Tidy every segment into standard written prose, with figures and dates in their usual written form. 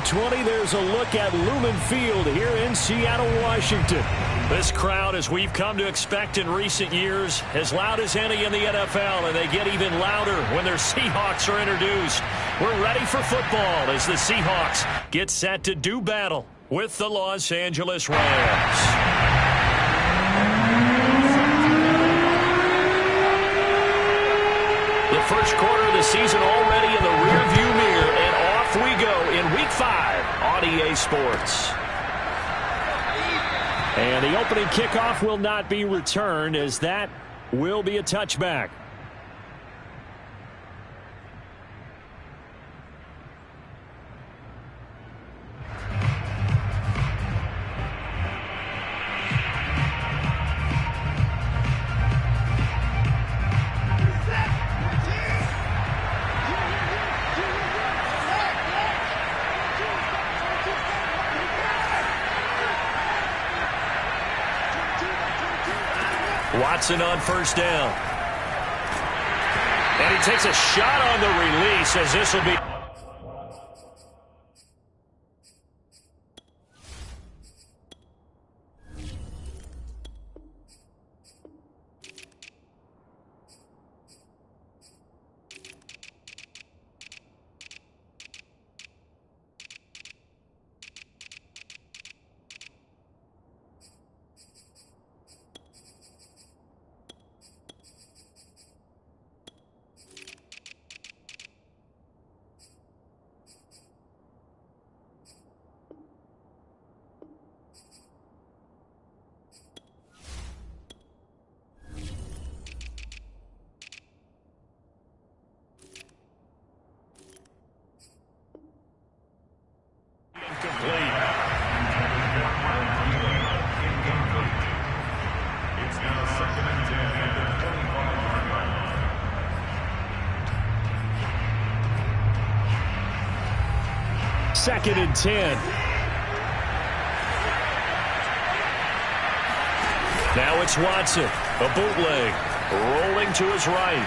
2020, there's a look at Lumen Field here in Seattle, Washington. This crowd, as we've come to expect in recent years, as loud as any in the NFL, and they get even louder when their Seahawks are introduced. We're ready for football as the Seahawks get set to do battle with the Los Angeles Rams. The first quarter of the season already in the rearview mirror, and off we go in Week 5 on EA Sports. And the opening kickoff will not be returned, as that will be a touchback. Watson on first down. And he takes a shot on the release, as this will be... Second and 10. Now it's Watson. A bootleg. Rolling to his right.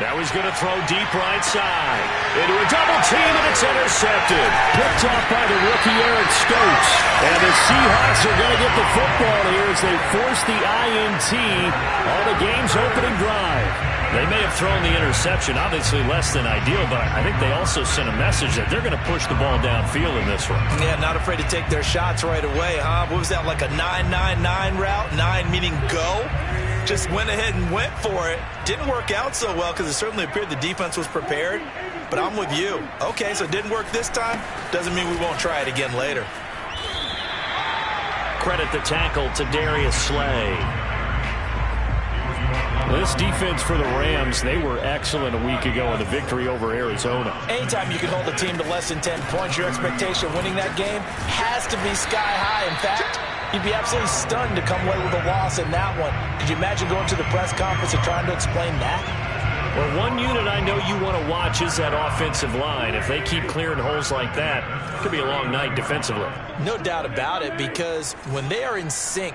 Now he's going to throw deep right side. Into a double team, and it's intercepted. Picked off by the rookie Eric Stokes. And the Seahawks are going to get the football here as they force the INT on the game's opening drive. They may have thrown the interception, obviously less than ideal, but I think they also sent a message that they're going to push the ball downfield in this one. Yeah, not afraid to take their shots right away, huh? What was that, like a 9-9-9 route? 9 meaning go? Just went ahead and went for it. Didn't work out so well because it certainly appeared the defense was prepared, but I'm with you. Okay, so it didn't work this time. Doesn't mean we won't try it again later. Credit the tackle to Darius Slay. This defense for the Rams, they were excellent a week ago in the victory over Arizona. Anytime you can hold a team to less than 10 points, your expectation of winning that game has to be sky high. In fact, you'd be absolutely stunned to come away with a loss in that one. Could you imagine going to the press conference and trying to explain that? Well, one unit I know you want to watch is that offensive line. If they keep clearing holes like that, it could be a long night defensively. No doubt about it, because when they are in sync,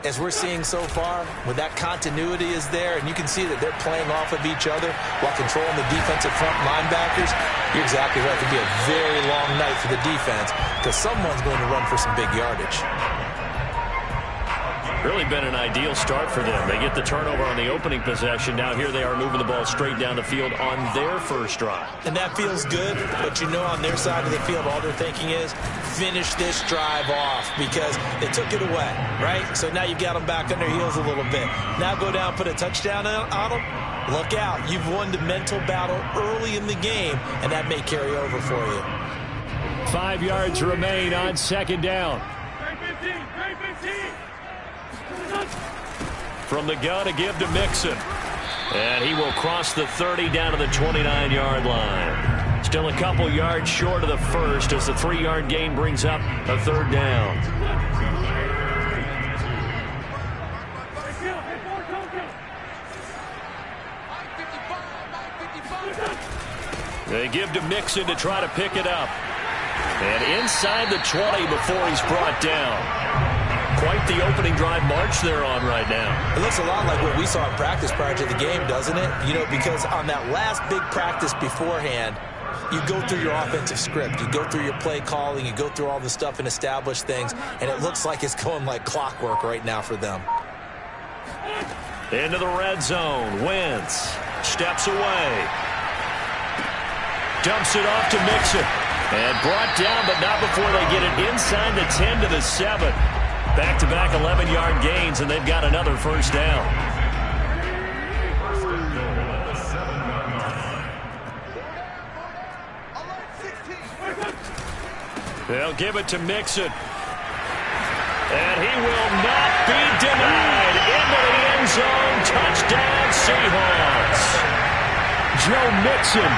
as we're seeing so far, when that continuity is there, and you can see that they're playing off of each other while controlling the defensive front linebackers, you're exactly right. It could be a very long night for the defense because someone's going to run for some big yardage. Really been an ideal start for them. They get the turnover on the opening possession. Now here they are moving the ball straight down the field on their first drive. And that feels good, but you know on their side of the field, all they're thinking is finish this drive off because they took it away, right? So now you've got them back on their heels a little bit. Now go down, put a touchdown on them. Look out. You've won the mental battle early in the game, and that may carry over for you. 5 yards remain on second down. From the gun, a give to Mixon. And he will cross the 30 down to the 29-yard line. Still a couple yards short of the first as the 3-yard gain brings up a third down. They give to Mixon to try to pick it up. And inside the 20 before he's brought down. Quite the opening drive march they're on right now. It looks a lot like what we saw in practice prior to the game, doesn't it? You know, because on that last big practice beforehand, you go through your offensive script. You go through your play calling. You go through all the stuff and establish things, and it looks like it's going like clockwork right now for them. Into the red zone. Wentz steps away. Dumps it off to Mixon. And brought down, but not before they get it inside the 10 to the 7. Back-to-back 11-yard gains, and they've got another first down. They'll give it to Mixon. And he will not be denied. Into the end zone. Touchdown, Seahawks. Joe Mixon,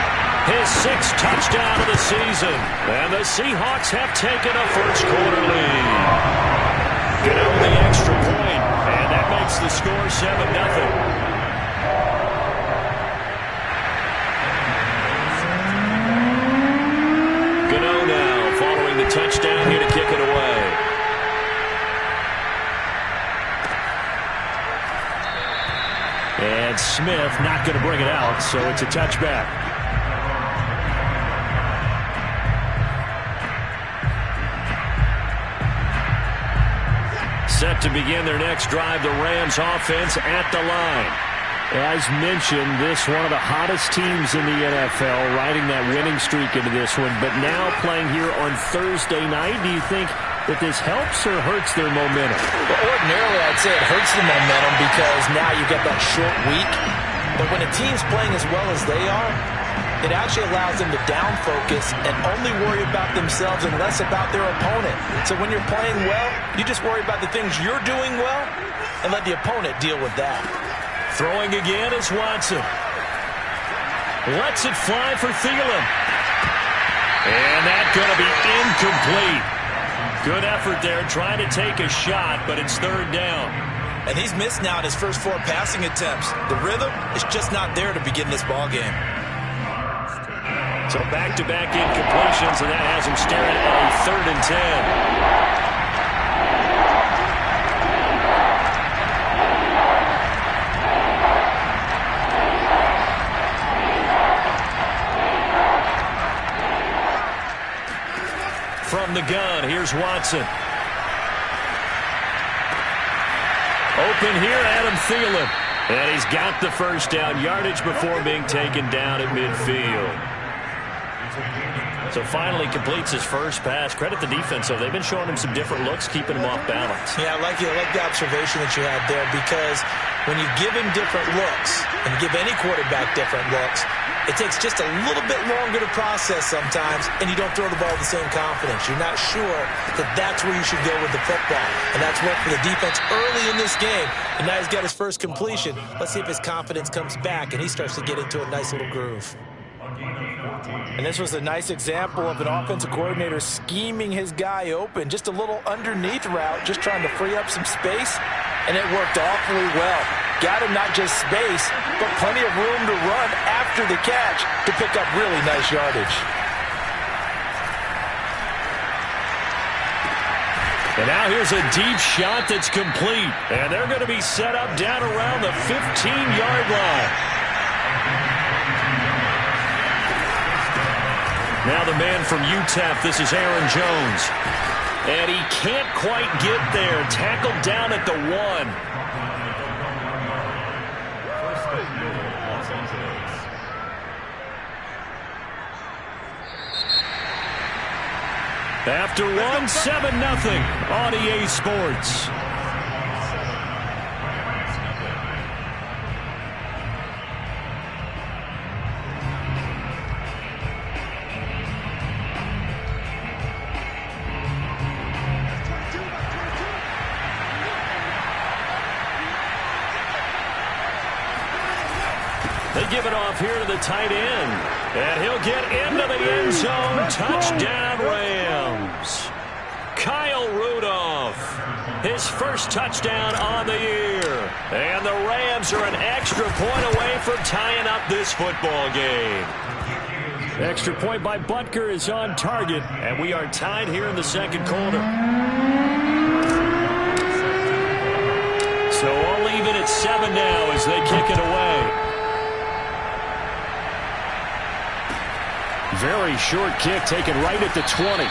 his 6th touchdown of the season. And the Seahawks have taken a first-quarter lead. Get over the extra point, and that makes the score 7-0. Touchdown here to kick it away. And Smith not going to bring it out, so it's a touchback. Set to begin their next drive, the Rams offense at the line. As mentioned, this one of the hottest teams in the NFL, riding that winning streak into this one, but now playing here on Thursday night. Do you think that this helps or hurts their momentum? Well, ordinarily, I'd say it hurts the momentum because now you get that short week. But when a team's playing as well as they are, it actually allows them to down focus and only worry about themselves and less about their opponent. So when you're playing well, you just worry about the things you're doing well and let the opponent deal with that. Throwing again is Watson. Lets it fly for Thielen. And that's going to be incomplete. Good effort there trying to take a shot, but it's 3rd down. And he's missed now his first 4 passing attempts. The rhythm is just not there to begin this ball game. So back-to-back incompletions, and that has him staring at a 3rd and 10. From the gun, here's Watson. Open here, Adam Thielen. And he's got the first down, yardage before being taken down at midfield. So finally completes his first pass. Credit the defense, though. They've been showing him some different looks, keeping him off balance. Yeah, I like the observation that you had there, because when you give him different looks and give any quarterback different looks, it takes just a little bit longer to process sometimes, and you don't throw the ball with the same confidence. You're not sure that that's where you should go with the football. And that's worked for the defense early in this game. And now he's got his first completion. Let's see if his confidence comes back and he starts to get into a nice little groove. And this was a nice example of an offensive coordinator scheming his guy open. Just a little underneath route, just trying to free up some space. And it worked awfully well. Got him not just space, but plenty of room to run after the catch to pick up really nice yardage. And now here's a deep shot that's complete. And they're going to be set up down around the 15-yard line. Now the man from UTEP, this is Aaron Jones. And he can't quite get there. Tackled down at the 1. After 1, 7-0 on EA Sports. They give it off here to the tight end. And he'll get into the end zone. Touchdown, Rams. Kyle Rudolph, his first touchdown on the year. And the Rams are an extra point away from tying up this football game. Extra point by Butker is on target. And we are tied here in the second quarter. So all even at 7 now as they kick it away. Very short kick taken right at the 20.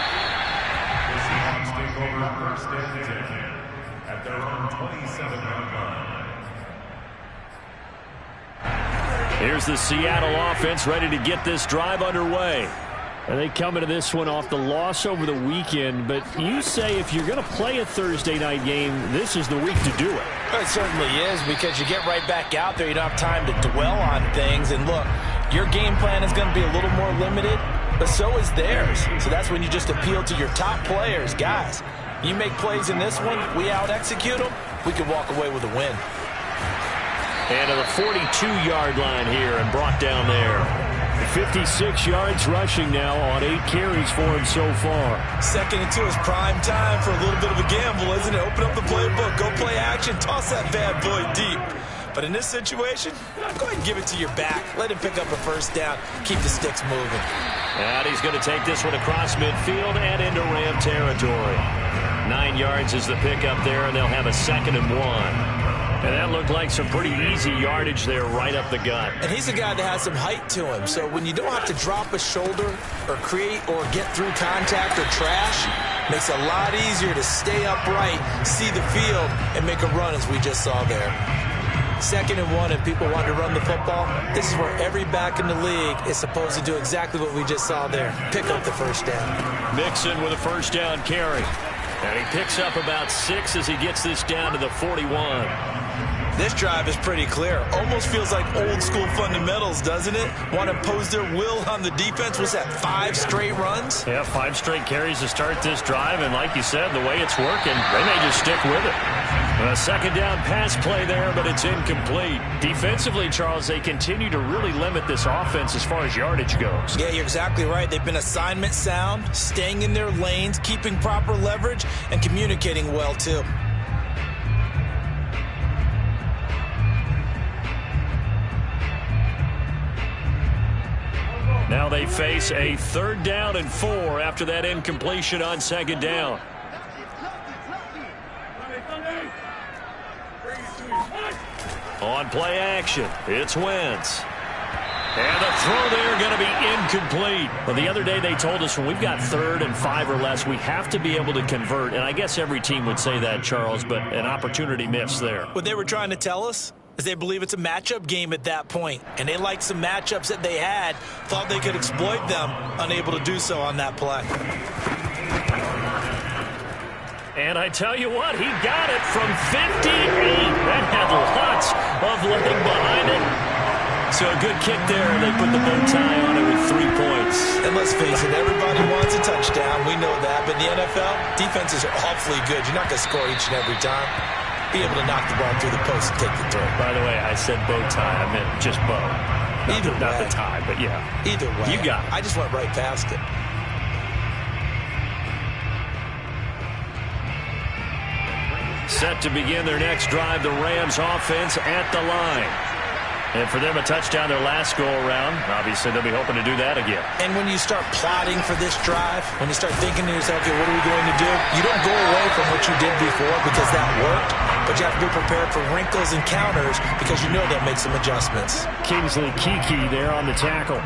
At their own 27-yard line. Here's the Seattle offense ready to get this drive underway. And they come into this one off the loss over the weekend, but you say if you're going to play a Thursday night game, this is the week to do it. It certainly is, because you get right back out there. You don't have time to dwell on things. And look, your game plan is going to be a little more limited, but so is theirs. So that's when you just appeal to your top players. Guys, you make plays in this one, we out-execute them, we can walk away with a win. And to the 42-yard line here and brought down there. 56 yards rushing now on 8 carries for him so far. 2nd and 2 is prime time for a little bit of a gamble, isn't it? Open up the playbook, go play action, toss that bad boy deep. But in this situation, go ahead and give it to your back. Let him pick up a first down, keep the sticks moving. And he's going to take this one across midfield and into Ram territory. 9 yards is the pickup there, and they'll have a 2nd and 1. And that looked like some pretty easy yardage there right up the gut. And he's a guy that has some height to him. So when you don't have to drop a shoulder or create or get through contact or trash, makes it a lot easier to stay upright, see the field, and make a run as we just saw there. 2nd and 1 and people want to run the football. This is where every back in the league is supposed to do exactly what we just saw there. Pick up the first down. Mixon with a first down carry. And he picks up about 6 as he gets this down to the 41. This drive is pretty clear. Almost feels like old school fundamentals, doesn't it? Want to impose their will on the defense. Was that 5 straight runs? Yeah, 5 straight carries to start this drive. And like you said, the way it's working, they may just stick with it. A 2nd down pass play there, but it's incomplete. Defensively, Charles, they continue to really limit this offense as far as yardage goes. Yeah, you're exactly right. They've been assignment sound, staying in their lanes, keeping proper leverage, and communicating well, too. Now they face a 3rd down and 4 after that incompletion on 2nd down. On play action, it's Wentz. And the throw there going to be incomplete. Well, the other day they told us when we've got 3rd and 5 or less, we have to be able to convert. And I guess every team would say that, Charles, but an opportunity missed there. What they were trying to tell us is they believe it's a matchup game at that point. And they liked some matchups that they had, thought they could exploit them, unable to do so on that play. And I tell you what, he got it from 58. That had lots of leg behind it. So a good kick there, and they put the bow tie on it with 3 points. And let's face it, everybody wants a touchdown. We know that. But in the NFL, defenses are awfully good. You're not going to score each and every time. Be able to knock the ball through the post and take the throw. By the way, I said bow tie. I meant just bow. Not the tie, but yeah. Either way. You got it. I just went right past it. Set to begin their next drive, the Rams offense at the line. And for them, a touchdown their last go-around. Obviously, they'll be hoping to do that again. And when you start plotting for this drive, when you start thinking to yourself, okay, what are we going to do? You don't go away from what you did before because that worked, but you have to be prepared for wrinkles and counters because you know they'll make some adjustments. Kingsley Keke there on the tackle.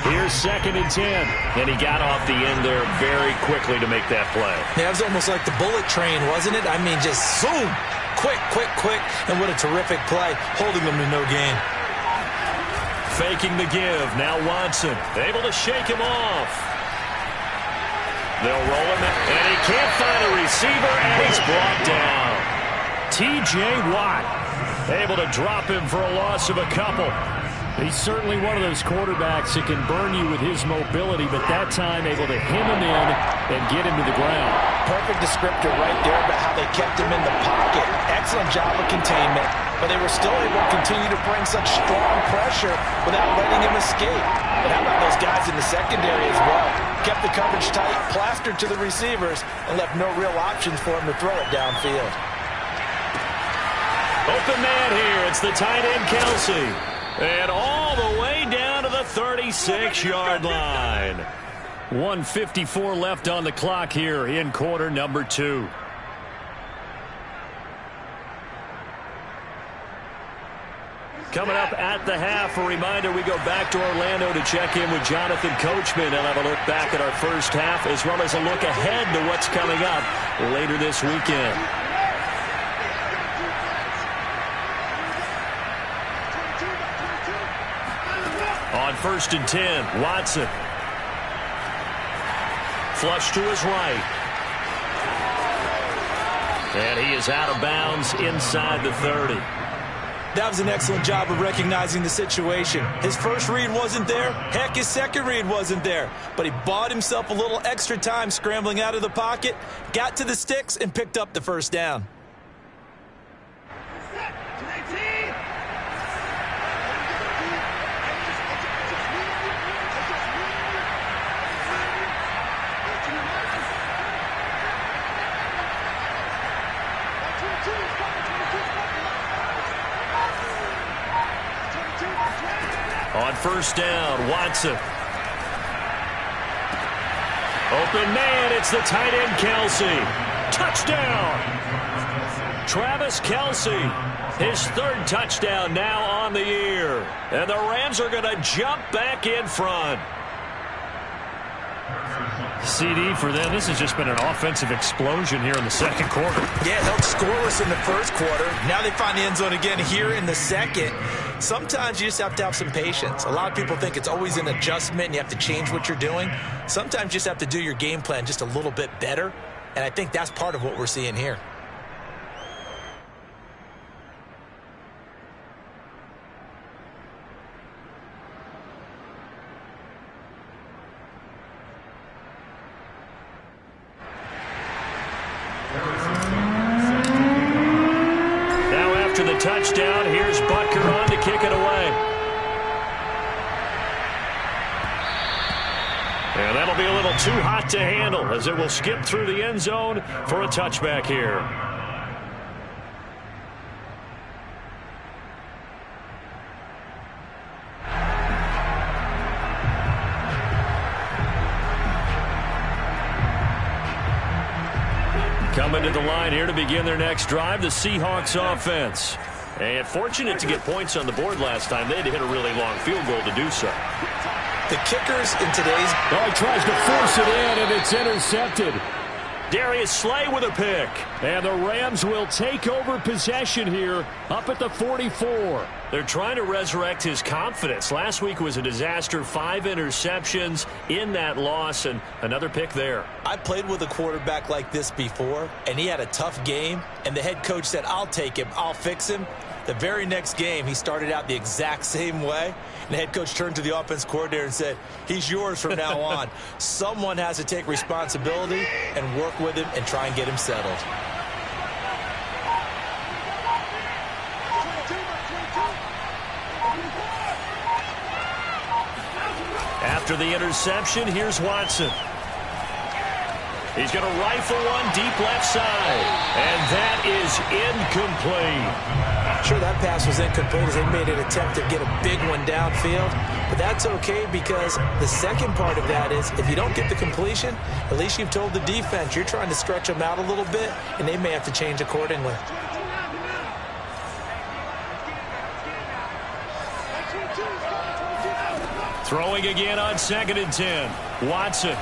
Here's 2nd and 10. And he got off the end there very quickly to make that play. Yeah, it was almost like the bullet train, wasn't it? I mean, just zoom. Quick, quick, quick. And what a terrific play, holding them to no gain. Faking the give. Now Watson able to shake him off. They'll roll him, and he can't find a receiver, and he's brought down. T.J. Watt able to drop him for a loss of a couple. He's certainly one of those quarterbacks that can burn you with his mobility, but that time able to hem him in and get him to the ground. Perfect descriptor right there about how they kept him in the pocket. Excellent job of containment, but they were still able to continue to bring such strong pressure without letting him escape. But how about those guys in the secondary as well? Kept the coverage tight, plastered to the receivers, and left no real options for him to throw it downfield. Open man here. It's the tight end, Kelsey. And all the way down to the 36-yard line. 1:54 left on the clock here in quarter number 2. Coming up at the half, a reminder, we go back to Orlando to check in with Jonathan Coachman and have a look back at our first half as well as a look ahead to what's coming up later this weekend. On 1st and 10, Watson. Flush to his right. And he is out of bounds inside the 30. That was an excellent job of recognizing the situation. His first read wasn't there. Heck, his second read wasn't there. But he bought himself a little extra time scrambling out of the pocket, got to the sticks, and picked up the first down. On 1st down, Watson. Open man, it's the tight end, Kelce. Touchdown! Travis Kelce, his 3rd touchdown now on the year. And the Rams are going to jump back in front. CD for them. This has just been an offensive explosion here in the second quarter. Yeah, held scoreless in the first quarter. Now they find the end zone again here in the second. Sometimes you just have to have some patience. A lot of people think it's always an adjustment and you have to change what you're doing. Sometimes you just have to do your game plan just a little bit better. And I think that's part of what we're seeing here. The touchdown. Here's Butker on to kick it away. And that'll be a little too hot to handle as it will skip through the end zone for a touchback here. Coming to the line here to begin their next drive, the Seahawks offense. And fortunate to get points on the board last time. They had to hit a really long field goal to do so. The kickers in today's... Oh, he tries to force it in, and it's intercepted. Darius Slay with a pick. And the Rams will take over possession here up at the 44. They're trying to resurrect his confidence. Last week was a disaster. 5 interceptions in that loss, and another pick there. I played with a quarterback like this before, and he had a tough game, and the head coach said, I'll take him, I'll fix him. The very next game, he started out the exact same way, and the head coach turned to the offense coordinator and said, he's yours from now on. Someone has to take responsibility and work with him and try and get him settled. After the interception, here's Watson. He's going to rifle one deep left side. And that is incomplete. Sure, that pass was incomplete as they made an attempt to get a big one downfield. But that's okay because the second part of that is if you don't get the completion, at least you've told the defense you're trying to stretch them out a little bit, and they may have to change accordingly. Throwing again on 2nd and 10. Watson.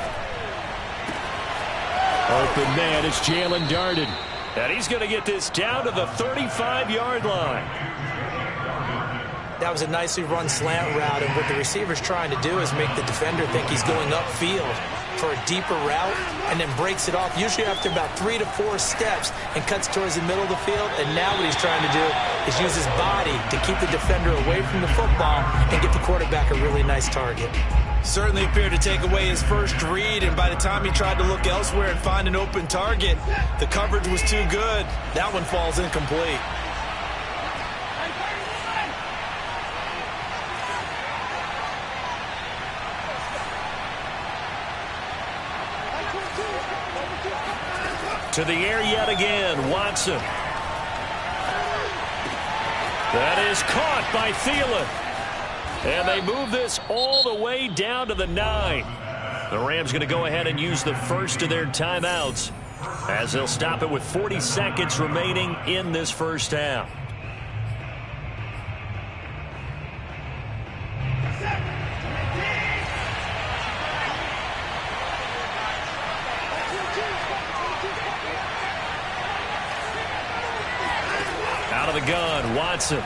Open man, it's Jalen Darden. And he's going to get this down to the 35-yard line. That was a nicely run slant route, and what the receiver's trying to do is make the defender think he's going upfield for a deeper route and then breaks it off, usually after about 3 to 4 steps, and cuts towards the middle of the field. And now what he's trying to do is use his body to keep the defender away from the football and get the quarterback a really nice target. Certainly appeared to take away his first read, and by the time he tried to look elsewhere and find an open target, the coverage was too good. That one falls incomplete. To the air yet again, Watson. That is caught by Thielen. And they move this all the way down to the 9. The Rams going to go ahead and use the first of their timeouts as they'll stop it with 40 seconds remaining in this first half. Out of the gun, Watson.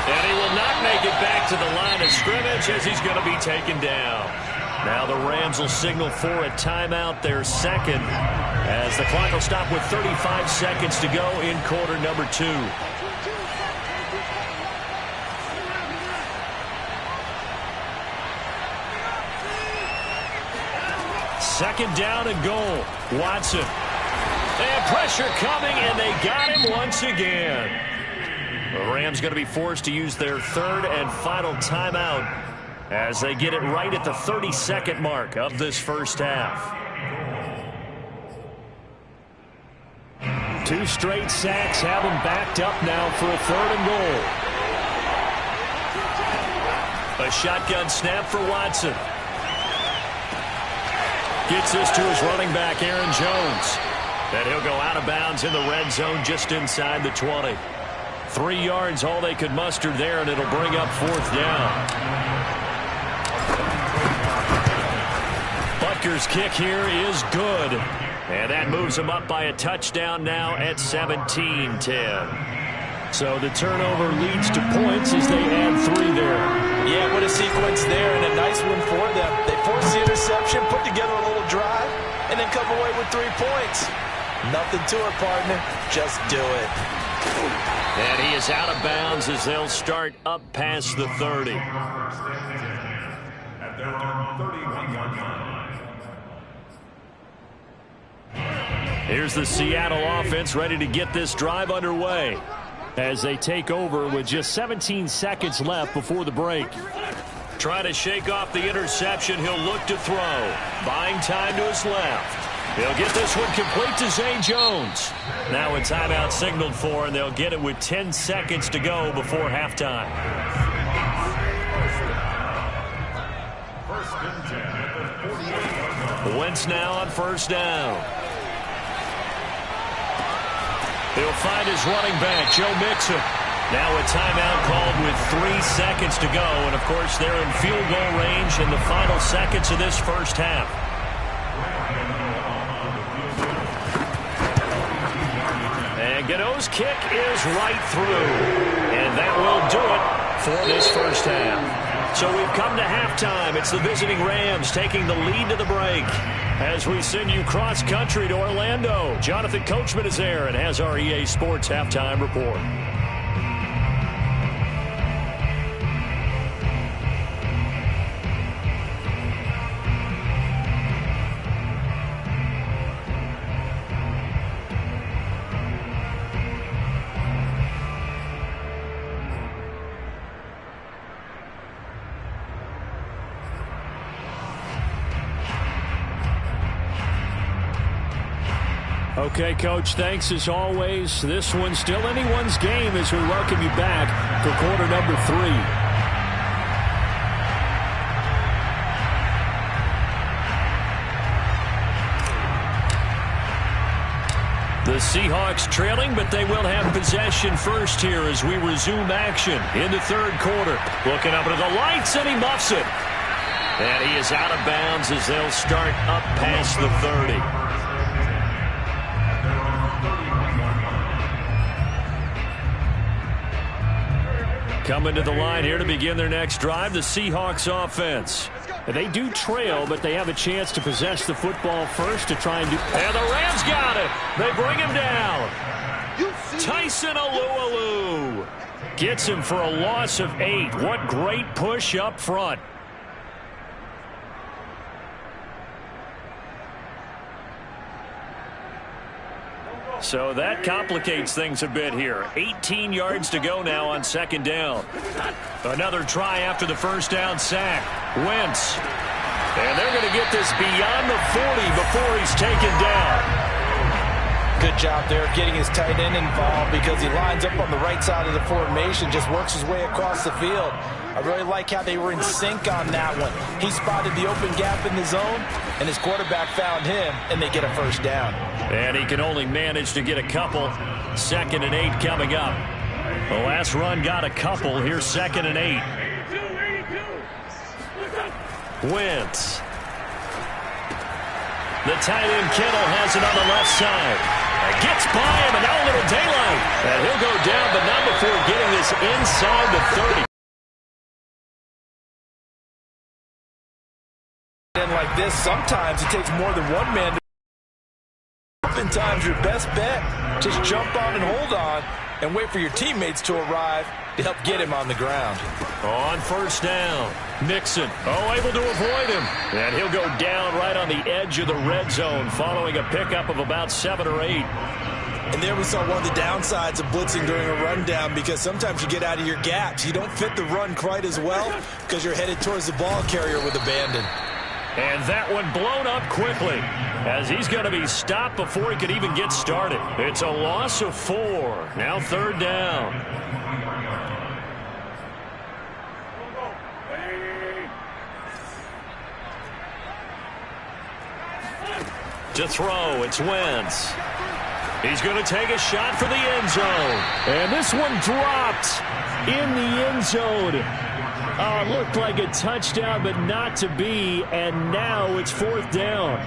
And he will not make it back to the line of scrimmage as he's going to be taken down. Now the Rams will signal for a timeout, their second, as the clock will stop with 35 seconds to go in quarter number 2. Second down and goal. Watson. And pressure coming, and they got him once again. The Rams going to be forced to use their third and final timeout as they get it right at the 32nd mark of this first half. 2 straight sacks have him backed up now for a third and goal. A shotgun snap for Watson. Gets this to his running back, Aaron Jones. And he'll go out of bounds in the red zone just inside the 20. 3 yards, all they could muster there, and it'll bring up fourth down. Butker's kick here is good. And that moves him up by a touchdown now at 17-10. So the turnover leads to points as they add 3 there. Yeah, what a sequence there, and a nice one for them. They force the interception, put together a little drive, and then come away with 3 points. Nothing to it, partner. Just do it. And he is out of bounds as they'll start up past the 30. At their own 31-yard line. Here's the Seattle offense ready to get this drive underway as they take over with just 17 seconds left before the break. Trying to shake off the interception. He'll look to throw. Buying time to his left. He'll get this one complete to Zay Jones. Now a timeout signaled for, and they'll get it with 10 seconds to go before halftime. First and 10 at the 48-yard line. Wentz now on first down. He'll find his running back, Joe Mixon. Now a timeout called with 3 seconds to go. And, of course, they're in field goal range in the final seconds of this first half. And Gano's kick is right through. And that will do it for this first half. So we've come to halftime. It's the visiting Rams taking the lead to the break. As we send you cross-country to Orlando, Jonathan Coachman is there and has our EA Sports halftime report. Okay, Coach, thanks as always. This one's still anyone's game as we welcome you back for quarter number 3. The Seahawks trailing, but they will have possession first here as we resume action in the third quarter. Looking up into the lights, and he muffs it. And he is out of bounds as they'll start up past the 30. Coming to the line here to begin their next drive, the Seahawks offense. They do trail, but they have a chance to possess the football first to try and do... And the Rams got it. They bring him down. Tyson Alualu gets him for a loss of 8. What great push up front. So that complicates things a bit here. 18 yards to go now on second down. Another try after the first down sack. Wentz. And they're going to get this beyond the 40 before he's taken down. Good job there getting his tight end involved because he lines up on the right side of the formation, just works his way across the field. I really like how they were in sync on that one. He spotted the open gap in the zone, and his quarterback found him, and they get a first down. And he can only manage to get a couple. 2nd and 8 coming up. The last run got a couple. Here's 2nd and 8. The tight end Kittle has it on the left side. Gets by him, and now a little daylight. And he'll go down, but not before getting this inside the 30. And like this, sometimes it takes more than one man to. Oftentimes, your best bet, just jump on and hold on and wait for your teammates to arrive to help get him on the ground. On first down, Mixon, able to avoid him. And he'll go down right on the edge of the red zone following a pickup of about 7 or 8. And there we saw one of the downsides of blitzing during a rundown, because sometimes you get out of your gaps. You don't fit the run quite as well because you're headed towards the ball carrier with abandon. And that one blown up quickly as he's going to be stopped before he could even get started. It's a loss of 4. Now third down. To throw, it's Wentz. He's going to take a shot for the end zone. And this one dropped in the end zone. It looked like a touchdown, but not to be, and now it's fourth down.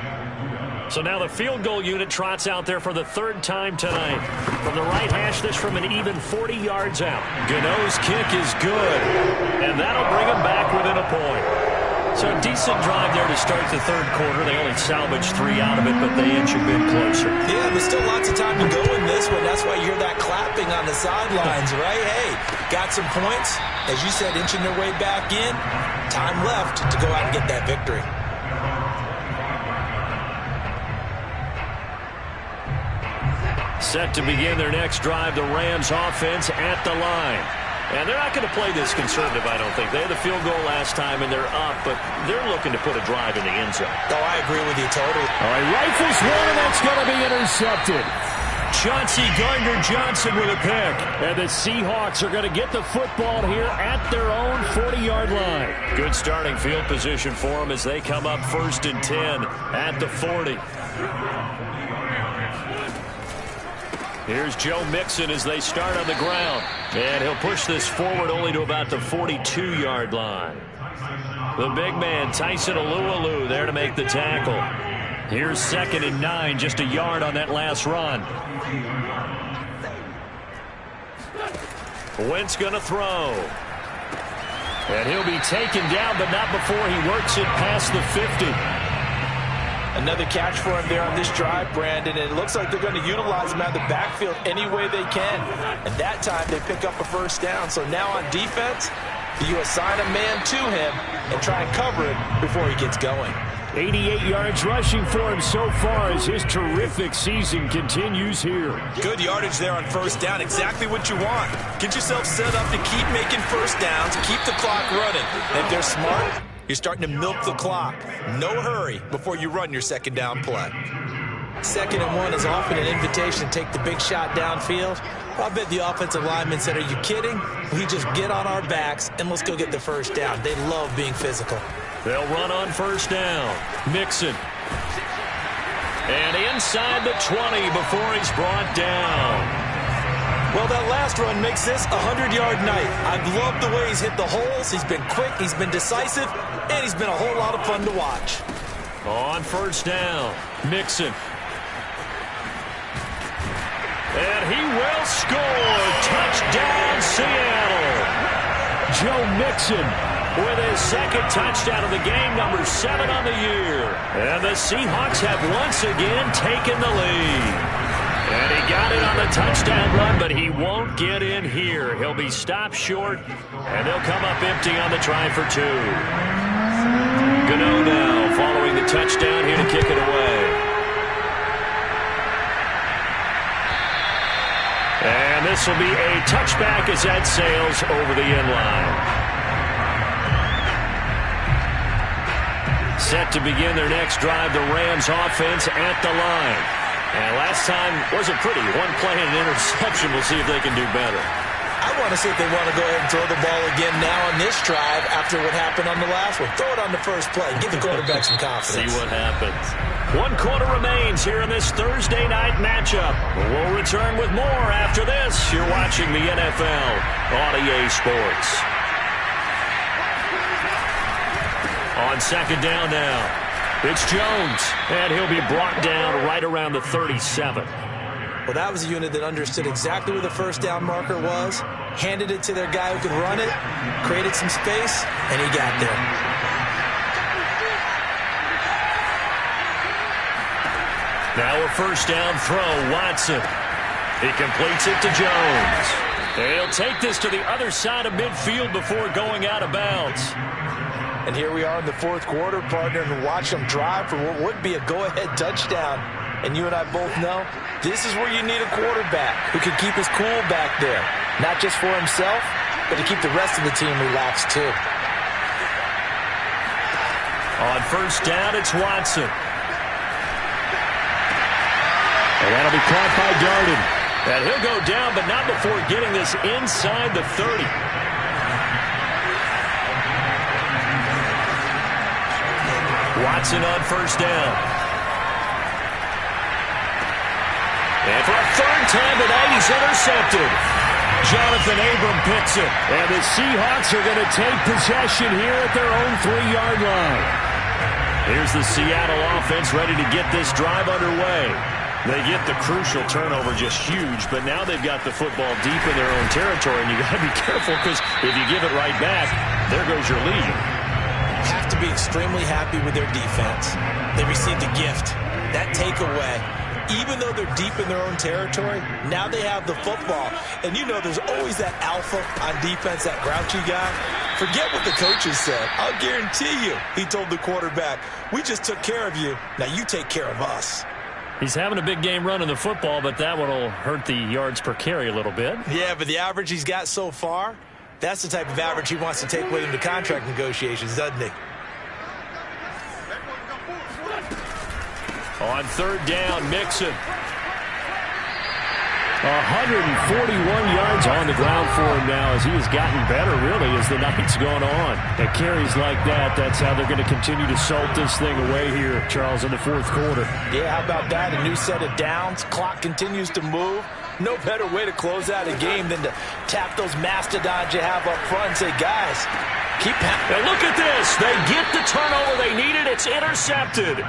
So now the field goal unit trots out there for the third time tonight. From the right hash, this from an even 40 yards out. Gano's kick is good, and that'll bring him back within a point. So a decent drive there to start the third quarter. They only salvaged 3 out of it, but they inch a bit closer. Yeah, there's still lots of time to go in this one. That's why you hear that clapping on the sidelines, right? Hey, got some points. As you said, inching their way back in. Time left to go out and get that victory. Set to begin their next drive, the Rams offense at the line. And they're not going to play this conservative, I don't think. They had the field goal last time, and they're up, but they're looking to put a drive in the end zone. Oh, I agree with you totally. All right, rifles one, and that's going to be intercepted. Chauncey Gardner-Johnson with a pick. And the Seahawks are going to get the football here at their own 40-yard line. Good starting field position for them as they come up 1st and 10 at the 40. Here's Joe Mixon as they start on the ground. And he'll push this forward only to about the 42-yard line. The big man, Tyson Alualu, there to make the tackle. Here's 2nd and 9, just a yard on that last run. Wentz going to throw. And he'll be taken down, but not before he works it past the 50. Another catch for him there on this drive, Brandon, and it looks like they're going to utilize him out of the backfield any way they can. And that time they pick up a first down. So now on defense, you assign a man to him and try and cover it before he gets going. 88 yards rushing for him so far as his terrific season continues here. Good yardage there on first down. Exactly what you want. Get yourself set up to keep making first downs, keep the clock running. And if they're smart, you're starting to milk the clock. No hurry before you run your second down play. 2nd and 1 is often an invitation to take the big shot downfield. I bet the offensive lineman said, are you kidding? We just get on our backs and let's go get the first down. They love being physical. They'll run on first down. Mixon. And inside the 20 before he's brought down. Well, that last run makes this a 100-yard night. I've loved the way he's hit the holes. He's been quick, he's been decisive, and he's been a whole lot of fun to watch. On first down, Mixon. And he will score. Touchdown, Seattle. Joe Mixon with his 2nd touchdown of the game, number 7 on the year. And the Seahawks have once again taken the lead. And he got it on the touchdown run, but he won't get in here. He'll be stopped short, and they'll come up empty on the try for 2. Gano now following the touchdown here to kick it away. And this will be a touchback as that sails over the end line. Set to begin their next drive, the Rams offense at the line. And last time wasn't pretty. One play and an interception. We'll see if they can do better. I want to see if they want to go ahead and throw the ball again now on this drive after what happened on the last one. Throw it on the first play. Give the quarterback some confidence. See what happens. 1 quarter remains here in this Thursday night matchup. We'll return with more after this. You're watching the NFL on EA Sports. On 2nd down now. It's Jones, and he'll be brought down right around the 37. Well, that was a unit that understood exactly where the first down marker was, handed it to their guy who could run it, created some space, and he got there. Now a first down throw, Watson. He completes it to Jones. He'll take this to the other side of midfield before going out of bounds. And here we are in the fourth quarter, partner, and watch them drive for what would be a go-ahead touchdown. And you and I both know this is where you need a quarterback who can keep his cool back there. Not just for himself, but to keep the rest of the team relaxed too. On first down, it's Watson. And that'll be caught by Darden. And he'll go down, but not before getting this inside the 30. Watson on first down. And for a third time today, he's intercepted. Jonathan Abram picks it. And the Seahawks are going to take possession here at their own 3-yard line. Here's the Seattle offense ready to get this drive underway. They get the crucial turnover, just huge, but now they've got the football deep in their own territory, and you got to be careful because if you give it right back, there goes your lead. Have to be extremely happy with their defense. They received a gift. That takeaway, even though they're deep in their own territory, now they have the football. And you know there's always that alpha on defense, that grouchy guy. Forget what the coaches said. I'll guarantee you, he told the quarterback, we just took care of you. Now you take care of us. He's having a big game running the football, but that one will hurt the yards per carry a little bit. Yeah, but the average he's got so far, that's the type of average he wants to take with him to contract negotiations, doesn't he? On third down, Mixon. 141 yards on the ground for him now as he has gotten better, really, as the night's gone on. At carries like that, that's how they're going to continue to salt this thing away here, Charles, in the fourth quarter. Yeah, how about that? A new set of downs. Clock continues to move. No better way to close out a game than to tap those mastodons you have up front and say, guys, keep And look at this. They get the turnover they needed. It's intercepted.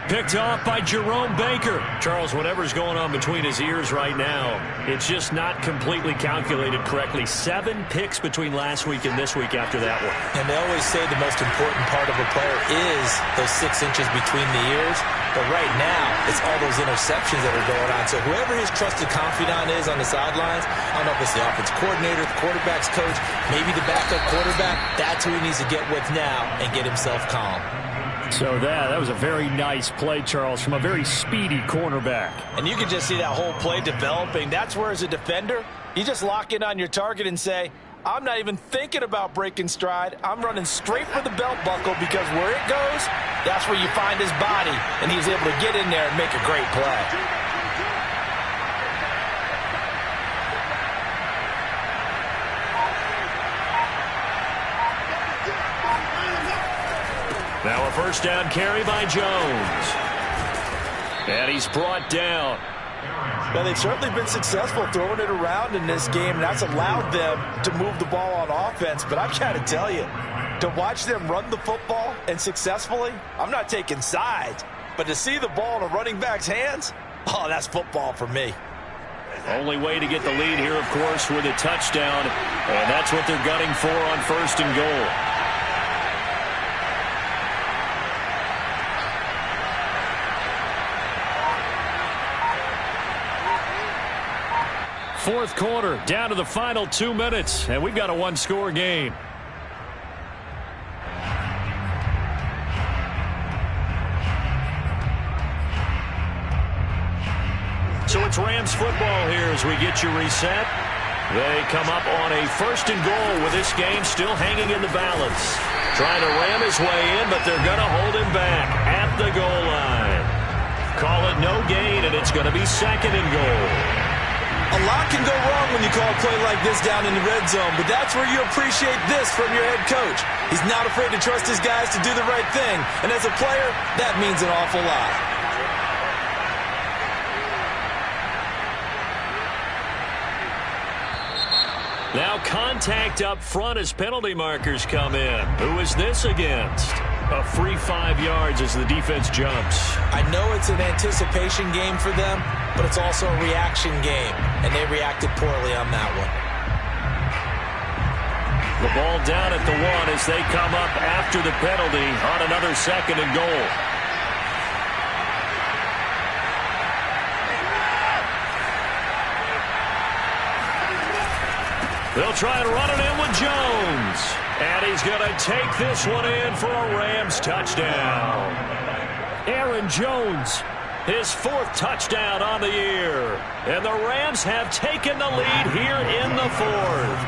Picked off by Jerome Baker. Charles, whatever's going on between his ears right now, it's just not completely calculated correctly. 7 picks between last week and this week after that one. And they always say the most important part of a player is those 6 inches between the ears. But right now, it's all those interceptions that are going on. So whoever his trusted confidant is on the sidelines, I don't know if it's the offensive coordinator, the quarterback's coach, maybe the backup quarterback, that's who he needs to get with now and get himself calm. So that was a very nice play, Charles, from a very speedy cornerback. And you can just see that whole play developing. That's where, as a defender, you just lock in on your target and say, I'm not even thinking about breaking stride. I'm running straight for the belt buckle because where it goes, that's where you find his body. And he's able to get in there and make a great play. Now a first down carry by Jones. And he's brought down. Well, they've certainly been successful throwing it around in this game, and that's allowed them to move the ball on offense. But I've got to tell you, to watch them run the football and successfully, I'm not taking sides, but to see the ball in a running back's hands, oh, that's football for me. Only way to get the lead here, of course, with a touchdown, and that's what they're gunning for on first and goal. Fourth quarter, down to the final 2 minutes, and we've got a one-score game. So it's Rams football here as we get you reset. They come up on a first and goal with this game still hanging in the balance. Trying to ram his way in, but they're going to hold him back at the goal line. Call it no gain, and it's going to be second and goal. A lot can go wrong when you call a play like this down in the red zone, but that's where you appreciate this from your head coach. He's not afraid to trust his guys to do the right thing, and as a player, that means an awful lot. Now contact up front as penalty markers come in. Who is this against? A free 5 yards as the defense jumps. I know it's an anticipation game for them, but it's also a reaction game, and they reacted poorly on that one. The ball down at the 1 as they come up after the penalty on another 2nd and goal. They'll try and run it in with Jones. And he's going to take this one in for a Rams touchdown. Aaron Jones, his 4th touchdown on the year. And the Rams have taken the lead here in the 4th.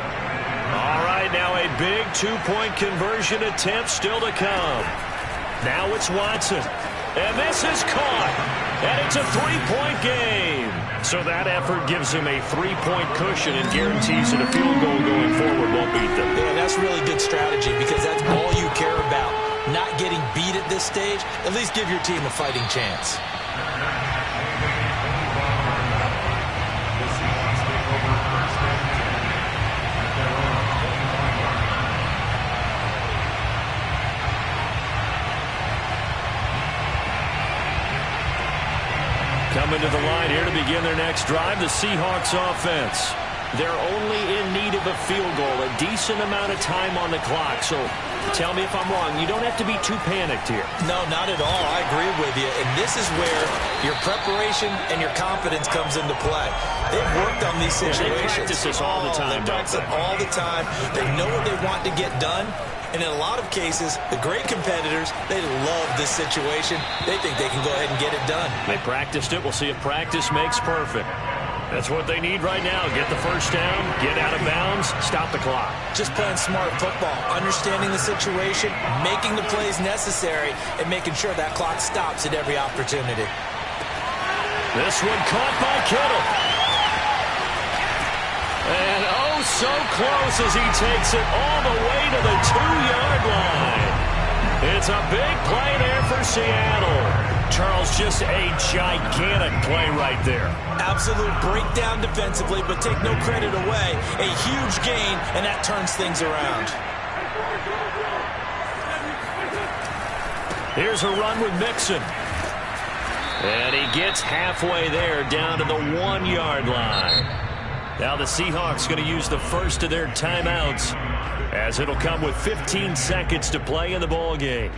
All right, now a big 2-point conversion attempt still to come. Now it's Watson. And this is caught. And it's a 3-point game. So that effort gives him a 3-point cushion and guarantees that a field goal going forward won't beat them. Yeah, that's really good strategy because that's all you care about. Not getting beat at this stage. At least give your team a fighting chance. Coming to the line here to begin their next drive, the Seahawks offense. They're only in need of a field goal, a decent amount of time on the clock. So tell me if I'm wrong. You don't have to be too panicked here. No, not at all. I agree with you. And this is where your preparation and your confidence comes into play. They've worked on these situations. They practice this all the time. They practice it all the time. They know what they want to get done. And in a lot of cases, the great competitors, they love this situation. They think they can go ahead and get it done. They practiced it. We'll see if practice makes perfect. That's what they need right now. Get the first down, get out of bounds, stop the clock. Just playing smart football, understanding the situation, making the plays necessary, and making sure that clock stops at every opportunity. This one caught by Kittle. And oh, so close as he takes it all the way to the 2-yard line. It's a big play there for Seattle. Charles, just a gigantic play right there. Absolute breakdown defensively, but take no credit away. A huge gain, and that turns things around. Here's a run with Mixon. And he gets halfway there down to the 1-yard line. Now the Seahawks going to use the first of their timeouts as it'll come with 15 seconds to play in the ball game.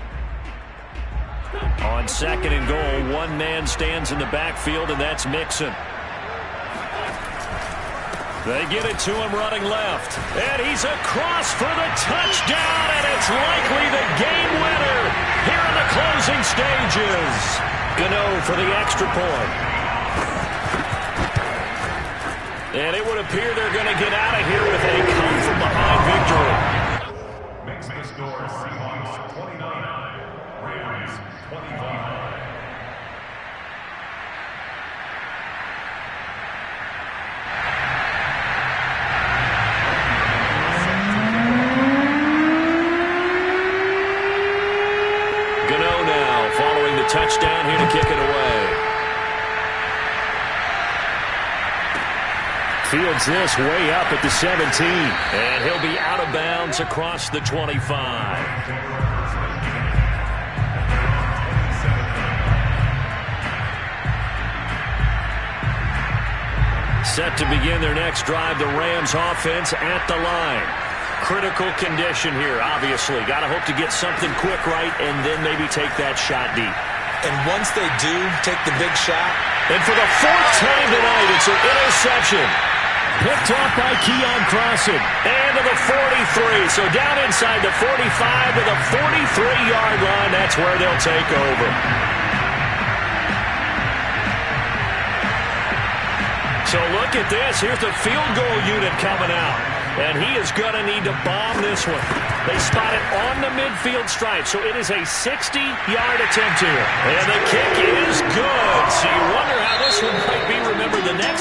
On 2nd and goal, one man stands in the backfield, and that's Mixon. They get it to him running left. And he's across for the touchdown, and it's likely the game winner here in the closing stages. Gano for the extra point. And it would appear they're going to get out of here with a come-from-behind victory. Makes the score Seahawks 29, Rams 25. Gano now following the touchdown here to kick it away. Fields this way up at the 17. And he'll be out of bounds across the 25. Set to begin their next drive, the Rams offense at the line. Critical condition here, obviously. Got to hope to get something quick right and then maybe take that shot deep. And once they do take the big shot. And for the 4th time tonight, it's an interception. Picked off by Keon Crossan. And to the 43. So down inside the 45 to the 43-yard line. That's where they'll take over. So look at this. Here's the field goal unit coming out. And he is going to need to bomb this one. They spot it on the midfield stripe. So it is a 60-yard attempt here. And the kick is good. So you wonder how this one might be remembered the next